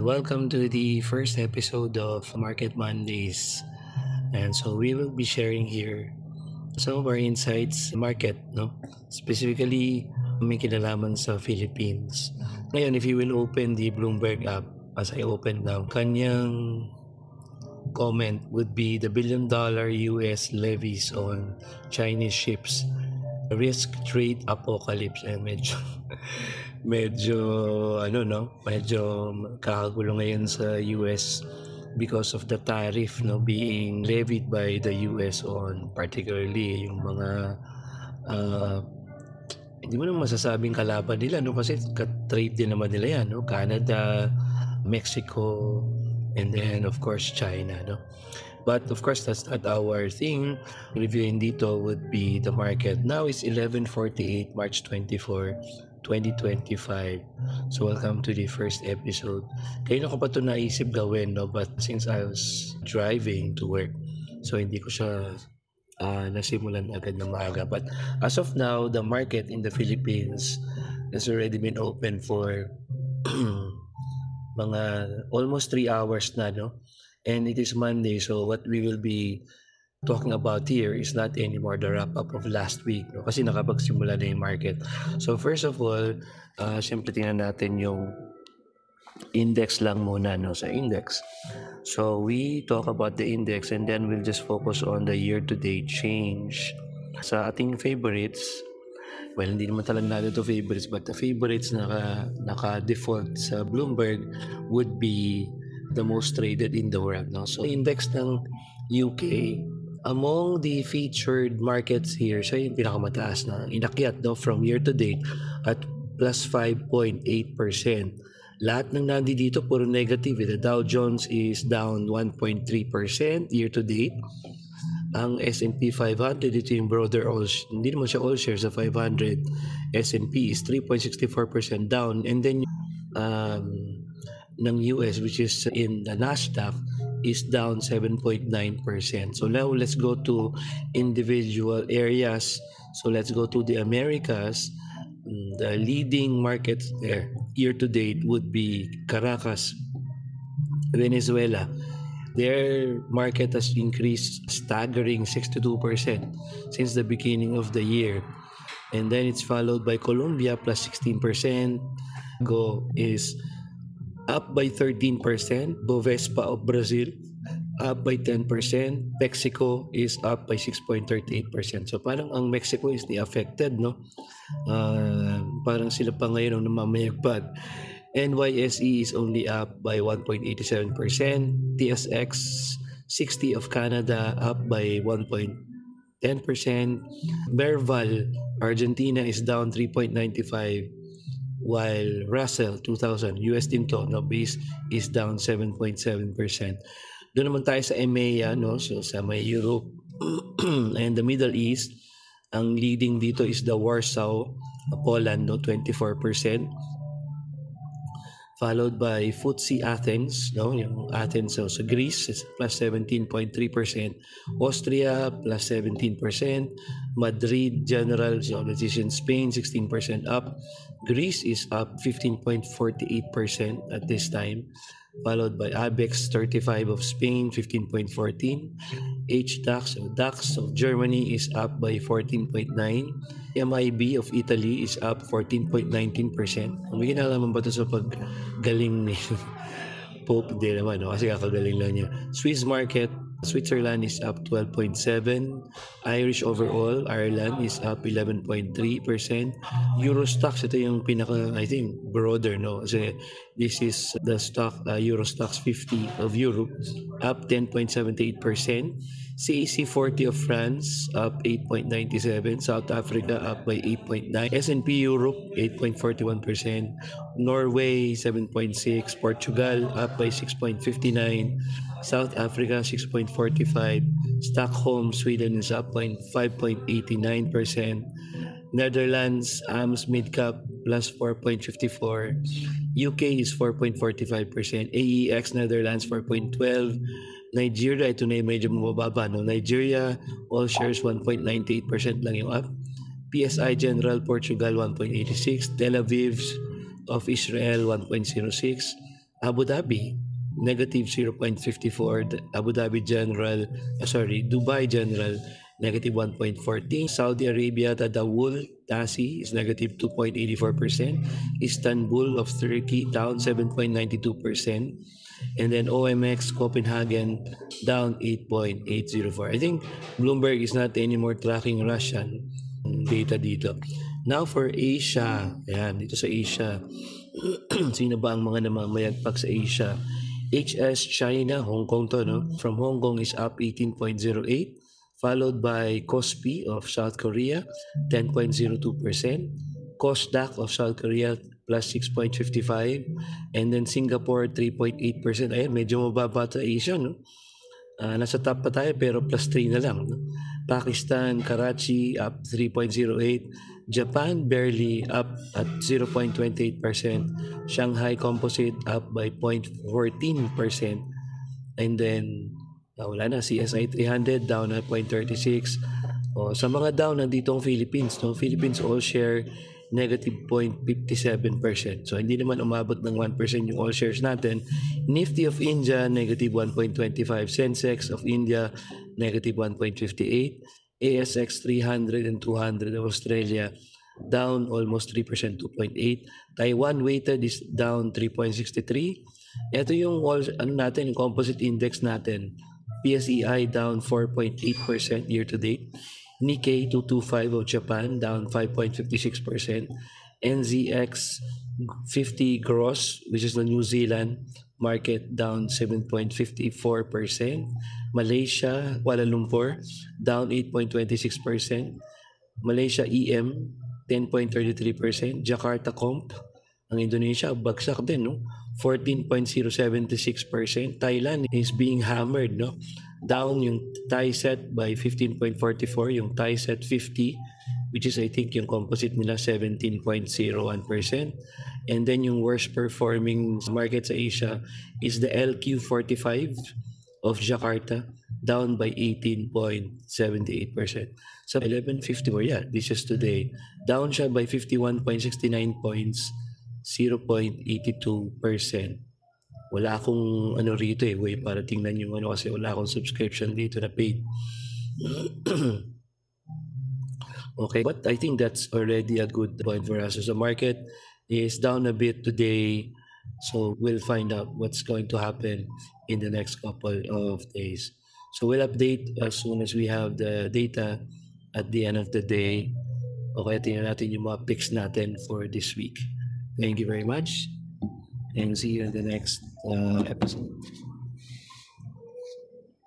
Welcome to the first episode of Market Mondays. And so we will be sharing here some of our insights in market, no? Specifically, may kinalaman sa Philippines. Ngayon, if you will open the Bloomberg app, as I open now, kanyang comment would be the billion-dollar US levies on Chinese ships risk trade apocalypse. Medyo medyo ano no, medyo kakagulo ngayon sa US because of the tariff no being levied by the US on particularly yung mga uh, hindi mo naman masasabing kalaban nila no kasi trade din naman nila yan no, Canada, Mexico, and then of course China no. But of course, that's not our thing. Reviewing dito would be the market. Now it's 11:48, March 24, 2025. So welcome to the first episode. Kaya ko pa ito naisip gawin, no? But since I was driving to work, so hindi ko siya nasimulan agad na maaga. But as of now, the market in the Philippines has already been open for mga almost 3 hours na, no? And it is Monday, so what we will be talking about here is not anymore the wrap-up of last week, no? Kasi nakapagsimula na yung market. So first of all, siyempre tingnan natin yung index lang muna, no? Sa index. So we talk about the index and then we'll just focus on the year-to-date change. Sa ating favorites, well, hindi naman talaga natin ito favorites, but the favorites na naka-default sa Bloomberg would be the most traded in the world. No? So, index ng UK, among the featured markets here, siya yung pinakamataas na inakyat no, from year to date at plus 5.8%. Lahat ng nandi dito puro negative. The Dow Jones is down 1.3% year to date. Ang S&P 500, ito yung broader all, hindi naman siya all shares sa 500. S&P is 3.64% down. And then, ng US, which is in the Nasdaq, is down 7.9%. So now let's go to individual areas. So let's go to the Americas. The leading markets there year to date would be Caracas, Venezuela. Their market has increased staggering 62% since the beginning of the year. And then it's followed by Colombia plus 16%. Go is up by 13%. Bovespa of Brazil up by 10%. Mexico is up by 6.38%. So parang ang Mexico is the affected, no? Parang sila pa ngayon ang namamayagpag. NYSE is only up by 1.87%. TSX 60 of Canada up by 1.10%. Merval, Argentina is down 3.95%. While Russell 2000 US din to, no, base is down 7.7%. Doon naman tayo sa EMEA, no, so sa may Europe and the Middle East, ang leading dito is the Warsaw, Poland, no, 24%. Followed by FTSE Athens, no, yung Athens, so sa Greece is plus 17.3%, Austria plus 17%, Madrid General, so that is in Spain, 16% up. Greece is up 15.48% at this time, followed by ABEX 35 of Spain, 15.14. HDAX, so DAX of Germany is up by 14.9. MIB of Italy is up 14.19%. May kinalaman ba ito sa paggaling ni Pope? Hindi naman, no? Kasi kakagaling lang niya. Swiss market, Switzerland is up 12.7%. Irish overall, Ireland is up 11.3%. Eurostoxx, ito yung pinaka, I think, broader, no? Kasi this is the stock, Eurostoxx 50 of Europe, up 10.78%. CAC 40 of France up 8.97%, South Africa up by 8.9%, S&P Europe 8.41%, Norway 7.6%, Portugal up by 6.59%, South Africa 6.45%, Stockholm, Sweden is up by 5.89%, Netherlands, AMS Midcap plus 4.54%, UK is 4.45%, AEX Netherlands 4.12%, Nigeria, ito na yung medyo mababa, no? Nigeria, all shares 1.98% lang yung up. PSI General Portugal 1.86%, Tel Aviv of Israel 1.06%, Abu Dhabi, negative 0.54. Abu Dhabi General, Dubai General, negative 1.14. Saudi Arabia, Tadawul, TASI is negative 2.84%. Istanbul of Turkey, down 7.92%. And then OMX Copenhagen, down 8.804. I think Bloomberg is not anymore tracking Russian data dito. Now for Asia, ayan, dito sa Asia, sino ba ang mga namamayagpag sa Asia? HS China, Hong Kong to, no? From Hong Kong is up 18.08, followed by KOSPI of South Korea, 10.02%, KOSDAQ of South Korea, plus 6.55, and then Singapore, 3.8%. Ayan, medyo mababa sa Asia, no? Nasa top pa tayo pero plus 3 na lang. No? Pakistan, Karachi up 3.08. Japan barely up at 0.28%. Shanghai Composite up by 0.14%. And then wala na, CSI 300 down at 0.36. Sa mga down nandito ang Philippines. No? Philippines all share negative 0.57%. So hindi naman umabot ng 1% yung all shares natin. Nifty of India, negative 1.25. Sensex of India, negative 1.58. ASX 300 and 200 of Australia, down almost 3%, 2.8. Taiwan weighted is down 3.63. Ito yung yung composite index natin. PSEI down 4.8% year to date. Nikkei 225 of Japan down 5.56%. NZX 50 gross, which is the New Zealand market, down 7.54%. Malaysia, Kuala Lumpur, down 8.26%. Malaysia EM 10.33%. Jakarta Comp, ang Indonesia, bagsak din, no? 14.076%. Thailand is being hammered, no? Down yung Thai set by 15.44, yung Thai set 50, which is I think yung composite nila 17.01%. And then yung worst performing market sa Asia is the LQ45 of Jakarta, down by 18.78%. So 11.54, yeah, this is today. Down siya by 51.69 points, 0.82%. Wala akong rito way para tingnan yung kasi wala akong subscription dito na paid. Okay, but I think that's already a good point for us. So the market is down a bit today, so we'll find out what's going to happen in the next couple of days. So we'll update as soon as we have the data at the end of the day. Okay, tingnan natin yung mga picks natin for this week. Thank you very much, and see you in the next episode.